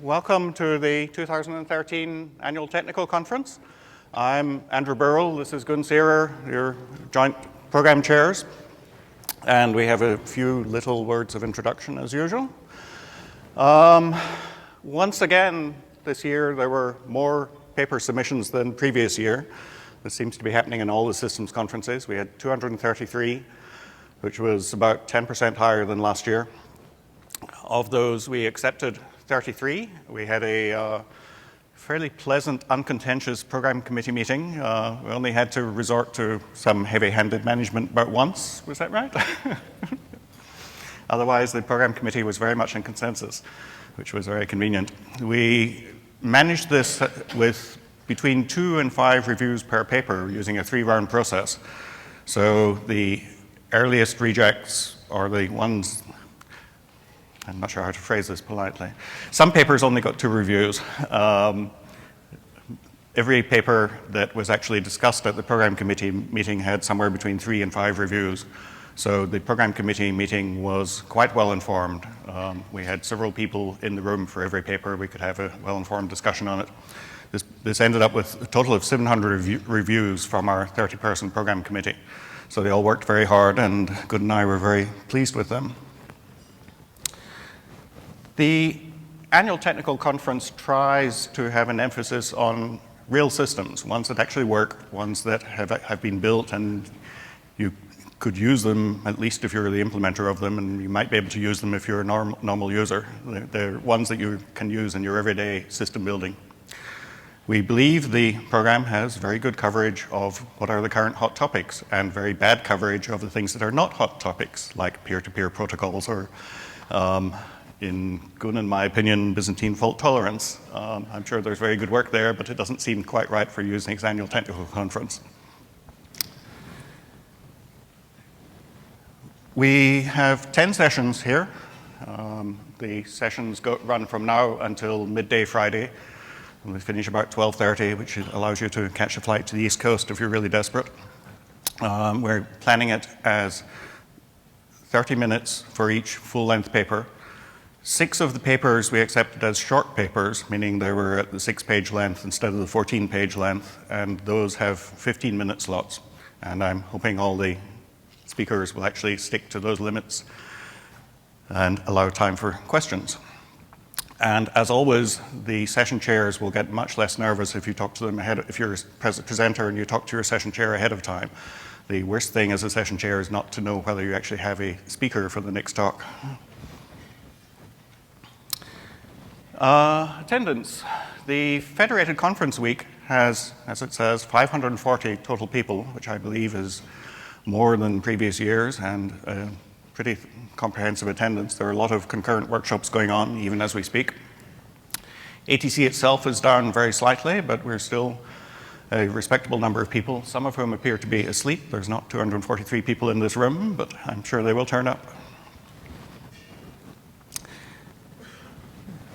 Welcome to the 2013 Annual Technical Conference. I'm Andrew Birrell. This is Gun Searer, your joint program chairs. And we have a few little words of introduction as usual. Once again, this year there were more paper submissions than previous year. This seems to be happening in all the systems conferences. We had 233, which was about 10% higher than last year. Of those, we accepted 33. We had a fairly pleasant, uncontentious program committee meeting. We only had to resort to some heavy-handed management about once. Was that right? Otherwise, the program committee was very much in consensus, which was very convenient. We managed this with between 2 and 5 reviews per paper using a 3-round process. So the earliest rejects are the ones, I'm not sure how to phrase this politely. Some papers only got 2 reviews. Every paper that was actually discussed at the program committee meeting had somewhere between 3 and 5 reviews. So the program committee meeting was quite well informed. We had several people in the room for every paper. We could have a well-informed discussion on it. This ended up with a total of 700 reviews from our 30-person program committee. So they all worked very hard, and Good and I were very pleased with them. The annual technical conference tries to have an emphasis on real systems, ones that actually work, ones that have been built and you could use them, at least if you're the implementer of them, and you might be able to use them if you're a normal user. They're ones that you can use in your everyday system building. We believe the program has very good coverage of what are the current hot topics and very bad coverage of the things that are not hot topics, like peer-to-peer protocols or in Gun and my opinion, Byzantine fault tolerance. I'm sure there's very good work there, but it doesn't seem quite right for USENIX annual technical conference. We have 10 sessions here. The sessions run from now until midday Friday. And we finish about 12:30, which allows you to catch a flight to the East Coast if you're really desperate. We're planning it as 30 minutes for each full-length paper. 6 of the papers we accepted as short papers, meaning they were at the 6-page length instead of the 14-page length, and those have 15-minute slots. And I'm hoping all the speakers will actually stick to those limits and allow time for questions. And as always, the session chairs will get much less nervous if you talk to them ahead. If you're a presenter and you talk to your session chair ahead of time. The worst thing as a session chair is not to know whether you actually have a speaker for the next talk. Attendance. The Federated Conference Week has, as it says, 540 total people, which I believe is more than previous years and a pretty comprehensive attendance. There are a lot of concurrent workshops going on, even as we speak. ATC itself is down very slightly, but we're still a respectable number of people, some of whom appear to be asleep. There's not 243 people in this room, but I'm sure they will turn up.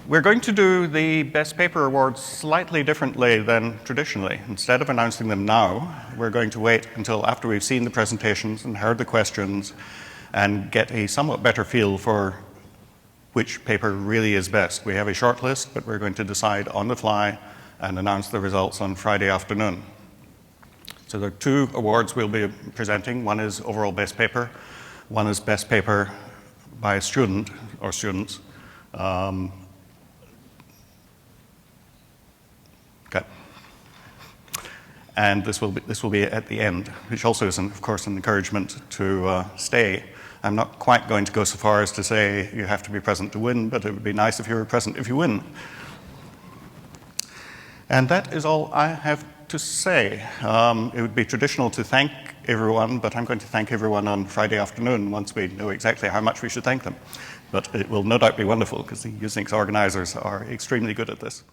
We're going to do the Best Paper Awards slightly differently than traditionally. Instead of announcing them now, we're going to wait until after we've seen the presentations and heard the questions and get a somewhat better feel for which paper really is best. We have a short list, but we're going to decide on the fly and announce the results on Friday afternoon. So there are 2 awards we'll be presenting. One is overall best paper. One is best paper by a student or students. Okay. And this will be at the end, which also is, of course, an encouragement to stay. I'm not quite going to go so far as to say you have to be present to win, but it would be nice if you were present if you win. And that is all I have to say. It would be traditional to thank everyone, but I'm going to thank everyone on Friday afternoon once we know exactly how much we should thank them. But it will no doubt be wonderful because the USENIX organizers are extremely good at this.